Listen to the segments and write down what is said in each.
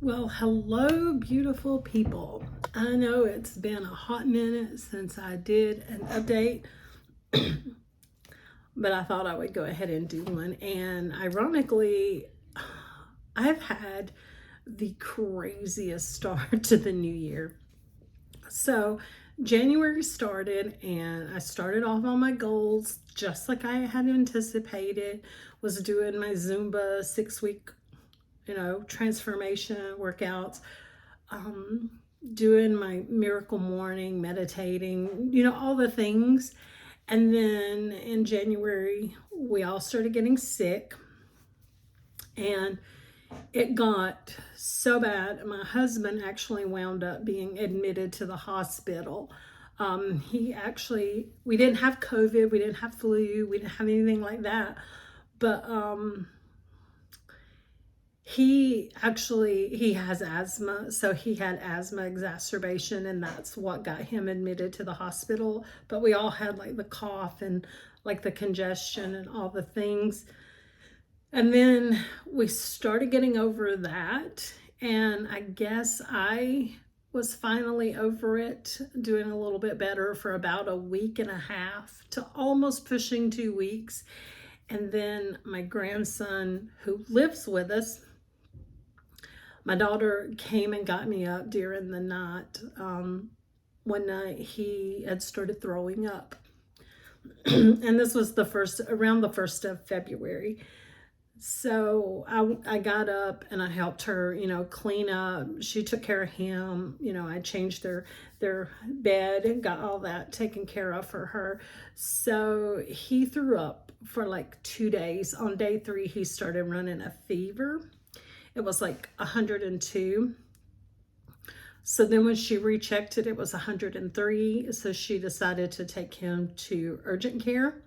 Well, hello, beautiful people. I know it's been a hot minute since I did an update, but I thought I would go ahead and do one. And ironically, I've had the craziest start to the new year. So, January started, and I started off on my goals just like I had anticipated. Was doing my Zumba 6 week, transformation workouts, um, doing my miracle morning, meditating, all the things. And then in January, we all started getting sick, and it got so bad. My husband actually wound up being admitted to the hospital. We didn't have COVID, we didn't have flu, we didn't have anything like that. But he has asthma, so he had asthma exacerbation, and that's what got him admitted to the hospital. But we all had like the cough and like the congestion and all the things. And then we started getting over that, and I guess I was finally over it, doing a little bit better for about a week and a half to almost pushing 2 weeks. And then my grandson, who lives with us, my daughter came and got me up during the night. One night he had started throwing up. And this was around the 1st of February. So I got up and I helped her, clean up. She took care of him. I changed their bed and got all that taken care of for her. So he threw up for like 2 days. On day 3, he started running a fever. It was like 102. So then when she rechecked it, it was 103. So she decided to take him to urgent care.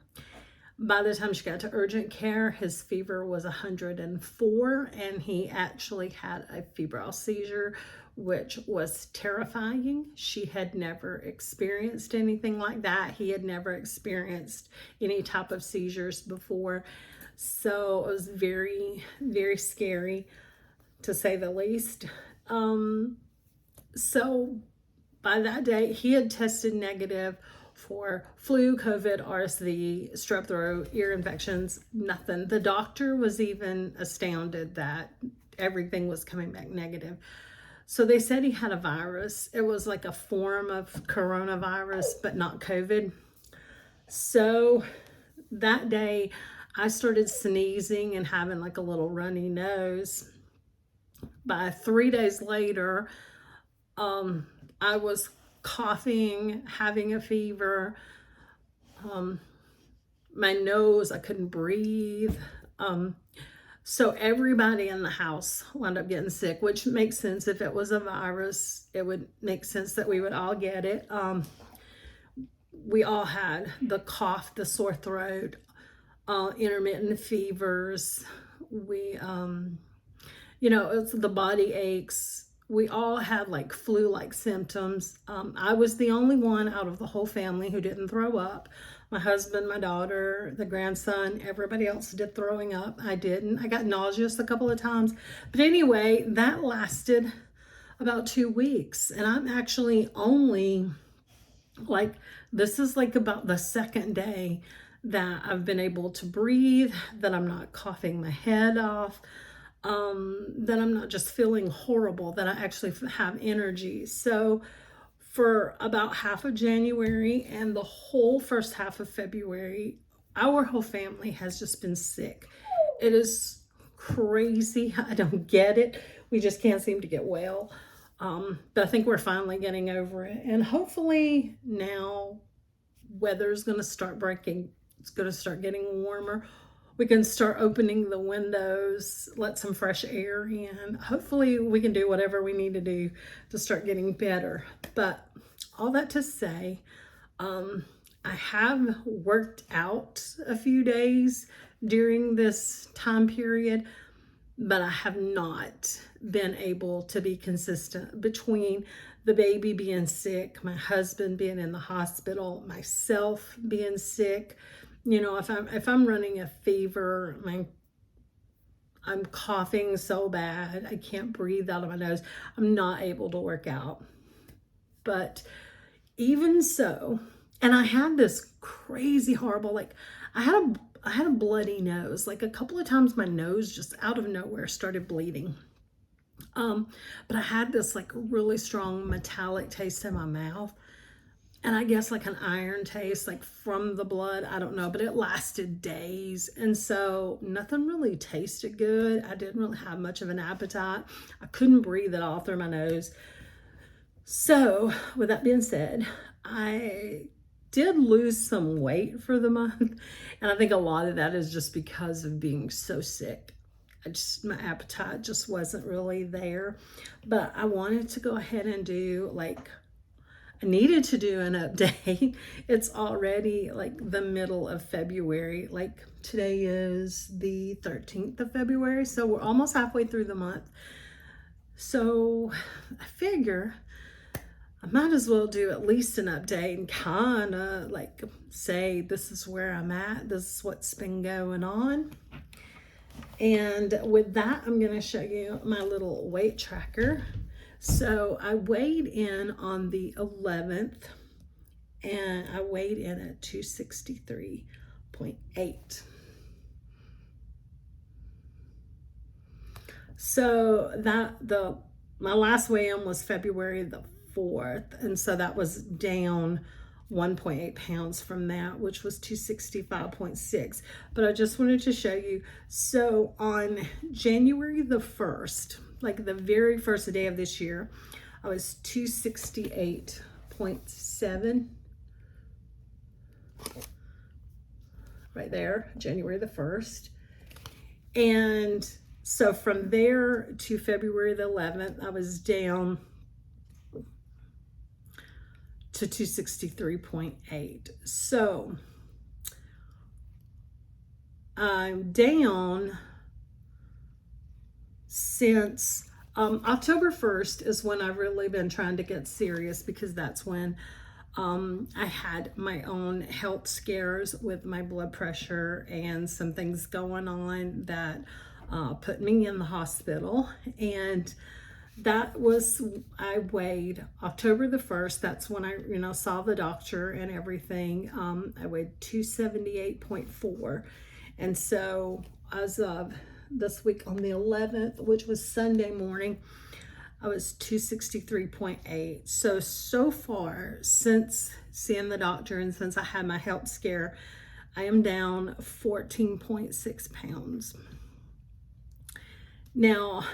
By the time she got to urgent care, his fever was 104, and he actually had a febrile seizure, which was terrifying. She had never experienced anything like that. He had never experienced any type of seizures before. So it was very, very scary, to say the least. So by that day, he had tested negative for flu, COVID, RSV, strep throat, ear infections, nothing. The doctor was even astounded that everything was coming back negative. So they said he had a virus. It was like a form of coronavirus, but not COVID. So that day, I started sneezing and having like a little runny nose. By 3 days later, I was coughing, having a fever, my nose, I couldn't breathe. So everybody in the house wound up getting sick, which makes sense. If it was a virus, it would make sense that we would all get it. We all had the cough, the sore throat, intermittent fevers. It's the body aches. We all had like flu-like symptoms. I was the only one out of the whole family who didn't throw up. My husband, my daughter, the grandson, everybody else did throwing up. I didn't. I got nauseous a couple of times. But anyway, that lasted about 2 weeks. And I'm actually only this is like about the second day that I've been able to breathe, that I'm not coughing my head off, that I'm not just feeling horrible, that I actually have energy. So for about half of January and the whole first half of February, our whole family has just been sick. It is crazy. I don't get it. We just can't seem to get well. But I think we're finally getting over it. And hopefully now weather's going to start breaking. It's going to start getting warmer. We can start opening the windows, let some fresh air in. Hopefully we can do whatever we need to do to start getting better. But all that to say, I have worked out a few days during this time period, but I have not been able to be consistent between the baby being sick, my husband being in the hospital, myself being sick. If I'm running a fever, I'm coughing so bad. I can't breathe out of my nose. I'm not able to work out. But even so, and I had this crazy horrible, like I had a bloody nose. Like a couple of times my nose just out of nowhere started bleeding. But I had this like really strong metallic taste in my mouth. And I guess like an iron taste, like from the blood, I don't know, but it lasted days. And so nothing really tasted good. I didn't really have much of an appetite. I couldn't breathe at all through my nose. So with that being said, I did lose some weight for the month. And I think a lot of that is just because of being so sick. My appetite just wasn't really there. But I wanted to go ahead and do like, I needed to do an update. It's already like the middle of February. Like today is the 13th of February. So we're almost halfway through the month. So I figure I might as well do at least an update and kind of like say, this is where I'm at. This is what's been going on. And with that, I'm going to show you my little weight tracker. So I weighed in on the 11th and I weighed in at 263.8. So my last weigh-in was February the 4th, and so that was down 1.8 pounds from that, which was 265.6. But I just wanted to show you. So on January the 1st, like the very first day of this year, I was 268.7. Right there, January the 1st. And so from there to February the 11th, I was down to 263.8. So I'm down since October 1st is when I've really been trying to get serious, because that's when I had my own health scares with my blood pressure and some things going on that put me in the hospital. And that was, I weighed October the 1st. That's when I, saw the doctor and everything. I weighed 278.4. And so as of this week on the 11th, which was Sunday morning, I was 263.8. So far since seeing the doctor and since I had my health scare, I am down 14.6 pounds. Now,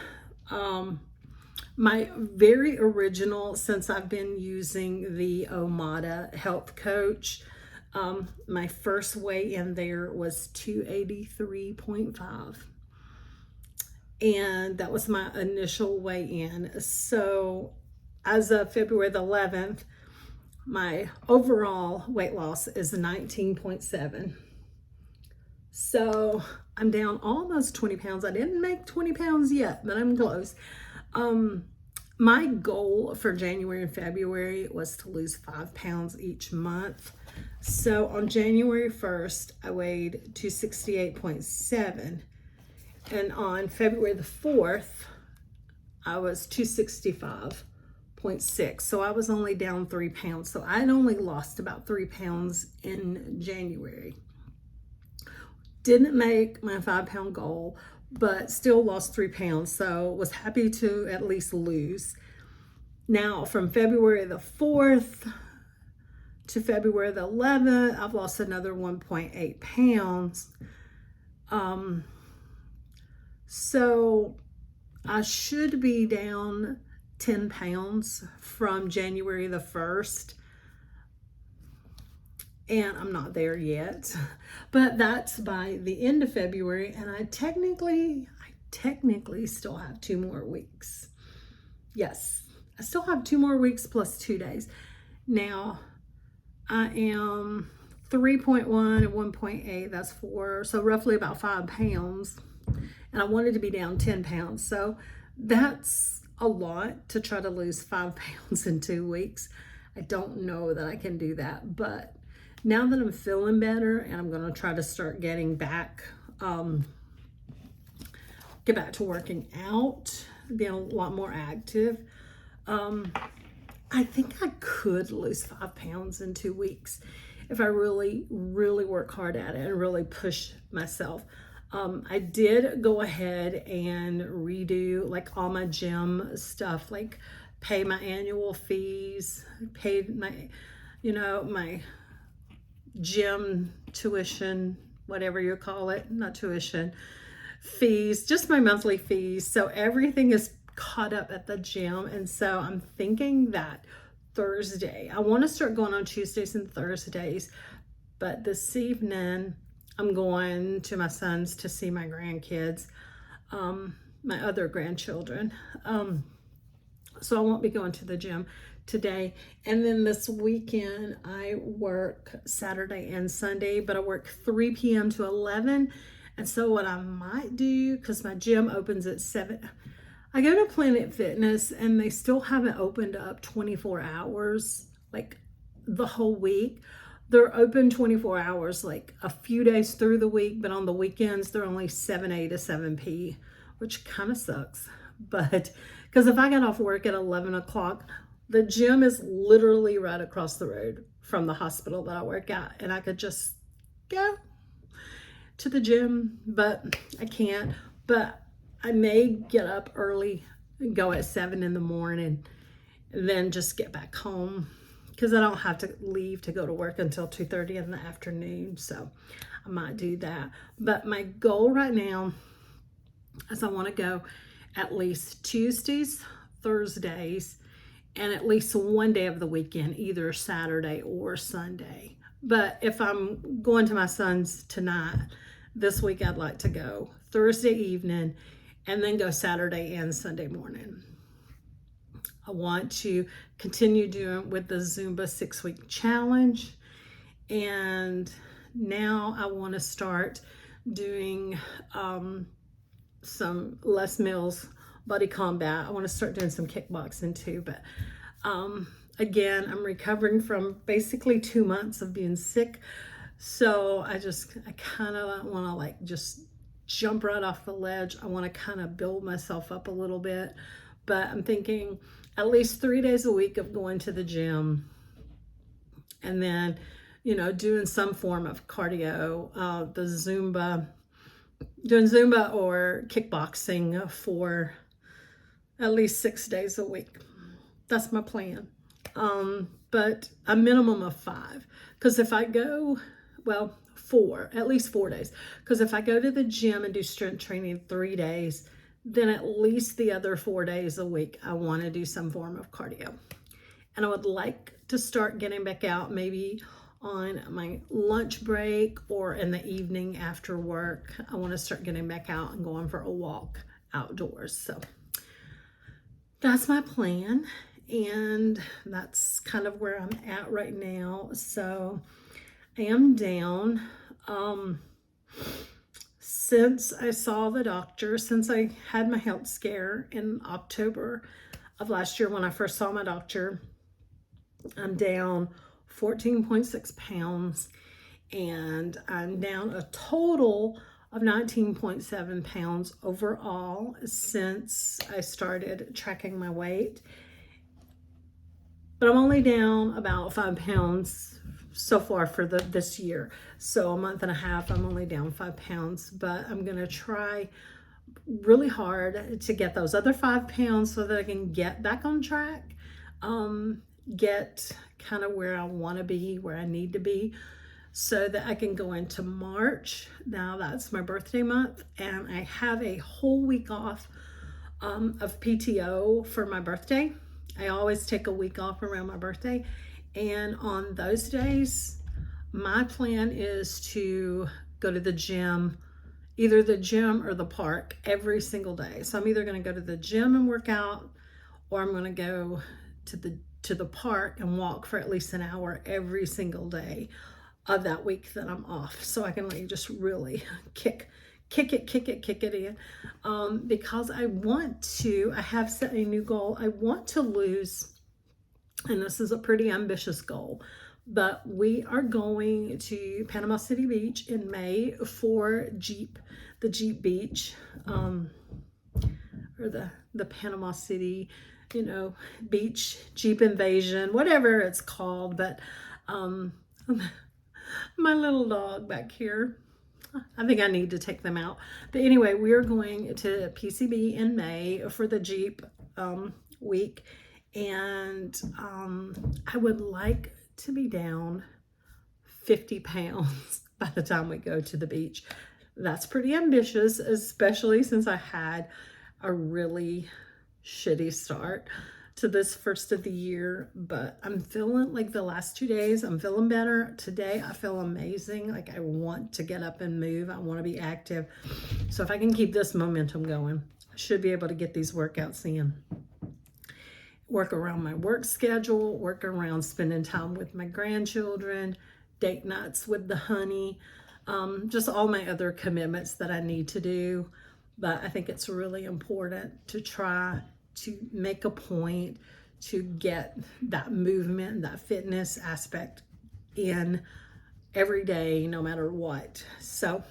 my very original, since I've been using the Omada Health Coach, my first weigh in there was 283.5. And that was my initial weigh in. So as of February the 11th, my overall weight loss is 19.7. So I'm down almost 20 pounds. I didn't make 20 pounds yet, but I'm close. My goal for January and February was to lose 5 pounds each month. So on January 1st, I weighed 268.7. And on February the 4th, I was 265.6. So I was only down 3 pounds. So I'd only lost about 3 pounds in January. Didn't make my 5 pound goal, but still lost 3 pounds. So was happy to at least lose. Now from February the 4th to February the 11th, I've lost another 1.8 pounds. So I should be down 10 pounds from January the 1st. And I'm not there yet, but that's by the end of February. And I technically still have 2 more weeks. Yes, I still have 2 more weeks plus 2 days. Now I am 3.1 and 1.8, that's 4. So roughly about 5 pounds. And I wanted to be down 10 pounds. So that's a lot to try to lose 5 pounds in 2 weeks. I don't know that I can do that, but now that I'm feeling better and I'm going to try to start getting back get back to working out, being a lot more active. I think I could lose 5 pounds in 2 weeks if I really, really work hard at it and really push myself. I did go ahead and redo like all my gym stuff, like pay my annual fees, paid my, my gym tuition, whatever you call it, not tuition, fees, just my monthly fees. So everything is caught up at the gym. And so I'm thinking that Thursday, I want to start going on Tuesdays and Thursdays, but this evening I'm going to my son's to see my grandkids, my other grandchildren. So I won't be going to the gym today. And then this weekend I work Saturday and Sunday, but I work 3 p.m. to 11. And so what I might do, because my gym opens at 7, I go to Planet Fitness and they still haven't opened up 24 hours, like the whole week. They're open 24 hours, like a few days through the week, but on the weekends, they're only 7 a to 7 p, which kind of sucks. But because if I got off work at 11 o'clock, the gym is literally right across the road from the hospital that I work at, and I could just go to the gym, but I can't. But I may get up early and go at 7 in the morning and then just get back home, because I don't have to leave to go to work until 2:30 in the afternoon. So I might do that. But my goal right now is I want to go at least Tuesdays, Thursdays, and at least one day of the weekend, either Saturday or Sunday. But if I'm going to my son's tonight, this week I'd like to go Thursday evening and then go Saturday and Sunday morning. I want to continue doing with the Zumba 6-week challenge. And now I want to start doing some Les Mills body combat. I want to start doing some kickboxing too. But again, I'm recovering from basically 2 months of being sick. So I kind of want to like just jump right off the ledge. I want to kind of build myself up a little bit. But I'm thinking at least 3 days a week of going to the gym, and then, doing some form of cardio, doing Zumba or kickboxing for at least 6 days a week. That's my plan. But a minimum of 5, because if I go, 4, at least 4 days, because if I go to the gym and do strength training 3 days, then at least the other 4 days a week, I want to do some form of cardio. And I would like to start getting back out maybe on my lunch break or in the evening after work. I want to start getting back out and going for a walk outdoors. So that's my plan. And that's kind of where I'm at right now. So I am down. Since I saw the doctor, since I had my health scare in October of last year when I first saw my doctor, I'm down 14.6 pounds, and I'm down a total of 19.7 pounds overall since I started tracking my weight. But I'm only down about 5 pounds so far for this year. So a month and a half, I'm only down 5 pounds, but I'm going to try really hard to get those other 5 pounds so that I can get back on track, get kind of where I want to be, where I need to be, so that I can go into March. Now that's my birthday month, and I have a whole week off of PTO for my birthday. I always take a week off around my birthday. And on those days, my plan is to go to the gym, either the gym or the park, every single day. So I'm either going to go to the gym and work out, or I'm going to go to the park and walk for at least an hour every single day of that week that I'm off. So I can like just really kick it in, because I have set a new goal. I want to lose. And this is a pretty ambitious goal, but we are going to Panama City Beach in May for Jeep. the Jeep Beach, or the Panama City, you know, beach, Jeep invasion, whatever it's called. But my little dog back here, I think I need to take them out. But anyway, we are going to PCB in May for the Jeep week. And I would like to be down 50 pounds by the time we go to the beach. That's pretty ambitious, especially since I had a really shitty start to this first of the year. But I'm feeling like the last 2 days, I'm feeling better. Today, I feel amazing. Like I want to get up and move. I want to be active. So if I can keep this momentum going, I should be able to get these workouts in. Work around my work schedule, work around spending time with my grandchildren, date nights with the honey, just all my other commitments that I need to do. But I think it's really important to try to make a point to get that movement, that fitness aspect in every day, no matter what. So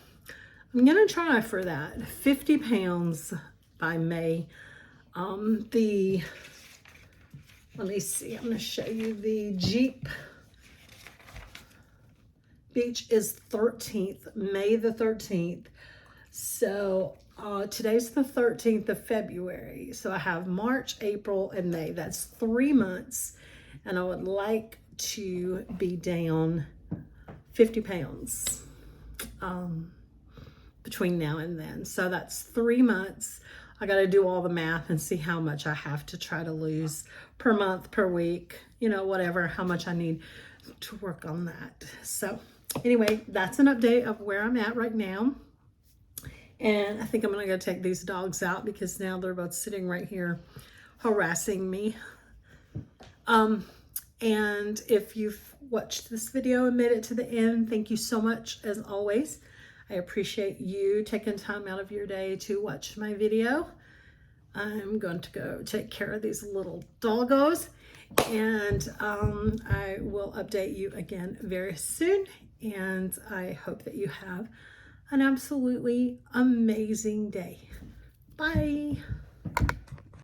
I'm gonna try for that. 50 pounds by May. Let me see, I'm gonna show you the Jeep Beach is 13th, May the 13th. So today's the 13th of February. So I have March, April, and May. That's 3 months. And I would like to be down 50 pounds between now and then. So that's 3 months. I got to do all the math and see how much I have to try to lose per month, per week, you know, whatever, how much I need to work on that. So anyway, that's an update of where I'm at right now. And I think I'm going to go take these dogs out because now they're both sitting right here harassing me. And if you've watched this video and made it to the end, thank you so much as always. I appreciate you taking time out of your day to watch my video. I'm going to go take care of these little doggos, and I will update you again very soon. And I hope that you have an absolutely amazing day. Bye.